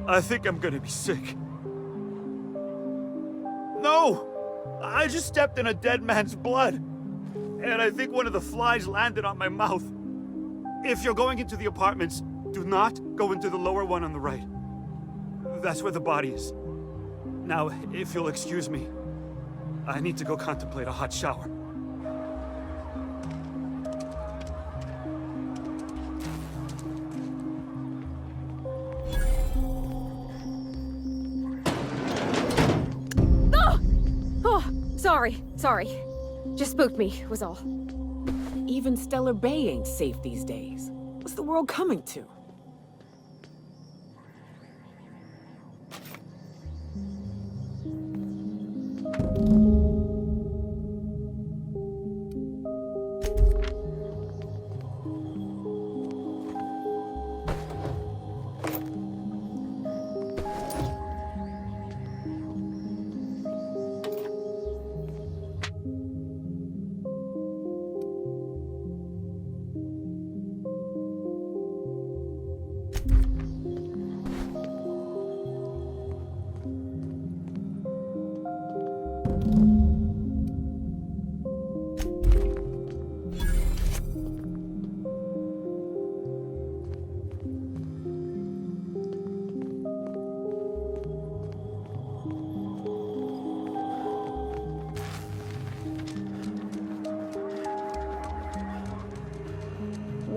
I think I'm gonna be sick. No! I just stepped in a dead man's blood. And I think one of the flies landed on my mouth. If you're going into the apartments, do not go into the lower one on the right. That's where the body is. Now, if you'll excuse me, I need to go contemplate a hot shower. Sorry. Just spooked me, was all. Even Stellar Bay ain't safe these days. What's the world coming to?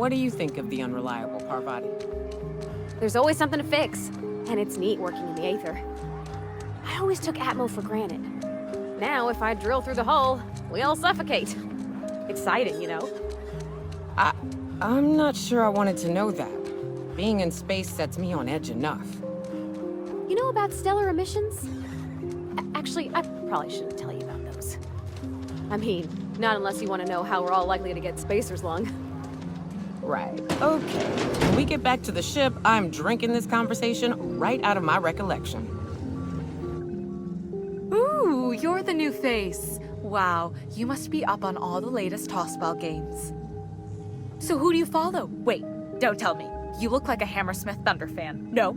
What do you think of the unreliable Parvati? There's always something to fix, and it's neat working in the Aether. I always took Atmo for granted. Now, if I drill through the hull, we all suffocate. Exciting, you know? I'm not sure I wanted to know that. Being in space sets me on edge enough. You know about stellar emissions? Actually, I probably shouldn't tell you about those. I mean, not unless you want to know how we're all likely to get spacers lung. Right. Okay. When we get back to the ship, I'm drinking this conversation right out of my recollection. Ooh, you're the new face. Wow, you must be up on all the latest tossball games. So who do you follow? Wait, don't tell me. You look like a Hammersmith Thunder fan. No,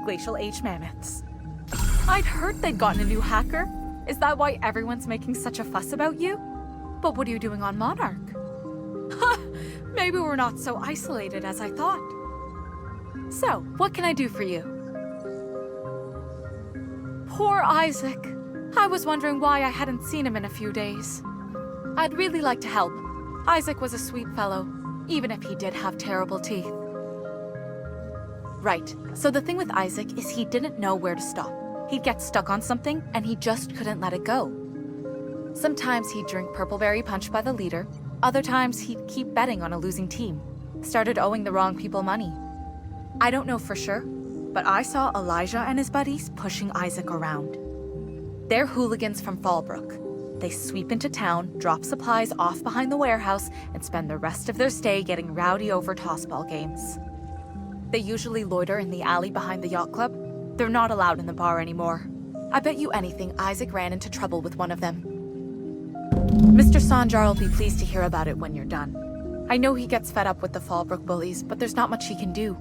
Glacial Age Mammoths. I'd heard they'd gotten a new hacker. Is that why everyone's making such a fuss about you? But what are you doing on Monarch? Maybe we're not so isolated as I thought. So, what can I do for you? Poor Isaac. I was wondering why I hadn't seen him in a few days. I'd really like to help. Isaac was a sweet fellow, even if he did have terrible teeth. Right, so the thing with Isaac is he didn't know where to stop. He'd get stuck on something, and he just couldn't let it go. Sometimes he'd drink Purpleberry Punch by the liter. Other times, he'd keep betting on a losing team. Started owing the wrong people money. I don't know for sure, but I saw Elijah and his buddies pushing Isaac around. They're hooligans from Fallbrook. They sweep into town, drop supplies off behind the warehouse, and spend the rest of their stay getting rowdy over tossball games. They usually loiter in the alley behind the yacht club. They're not allowed in the bar anymore. I bet you anything Isaac ran into trouble with one of them. Mr. Sanjar will be pleased to hear about it when you're done. I know he gets fed up with the Fallbrook bullies, but there's not much he can do.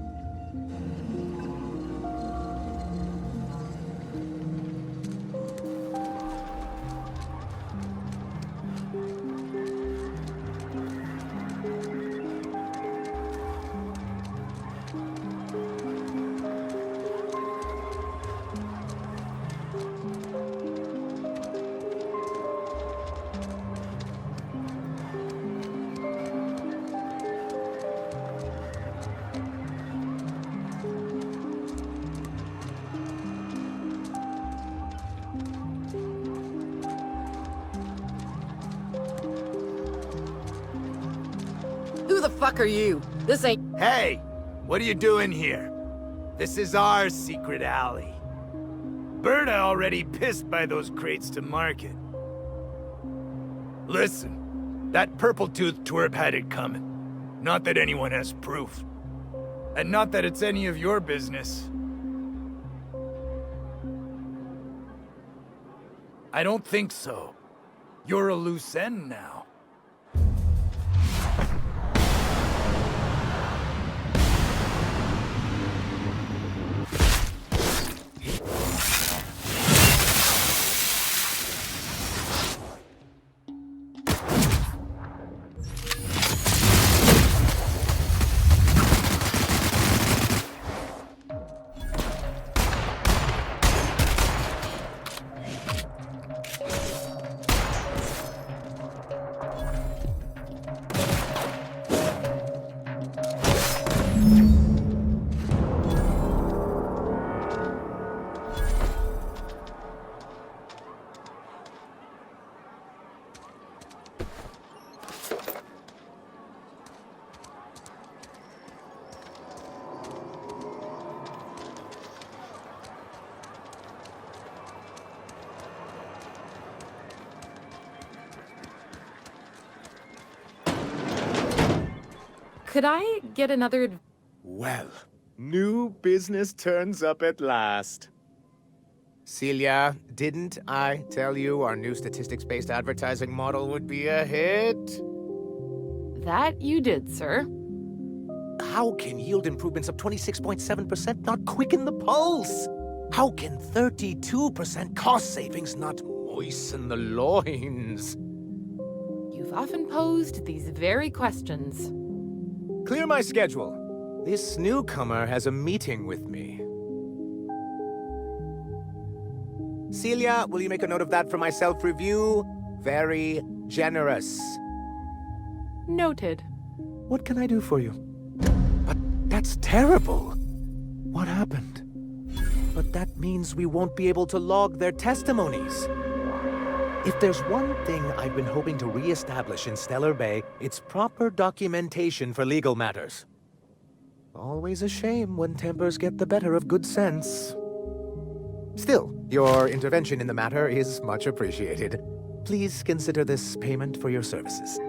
Who the fuck are you? This ain't... Hey! What are you doing here? This is our secret alley. Berta already pissed by those crates to market. Listen, that purple-toothed twerp had it coming. Not that anyone has proof. And not that it's any of your business. I don't think so. You're a loose end now. Could I get another... Well, new business turns up at last. Celia, didn't I tell you our new statistics-based advertising model would be a hit? That you did, sir. How can yield improvements of 26.7% not quicken the pulse? How can 32% cost savings not moisten the loins? You've often posed these very questions. Clear my schedule. This newcomer has a meeting with me. Celia, will you make a note of that for my self-review? Very generous. Noted. What can I do for you? But that's terrible. What happened? But that means we won't be able to log their testimonies. If there's one thing I've been hoping to re-establish in Stellar Bay, it's proper documentation for legal matters. Always a shame when tempers get the better of good sense. Still, your intervention in the matter is much appreciated. Please consider this payment for your services.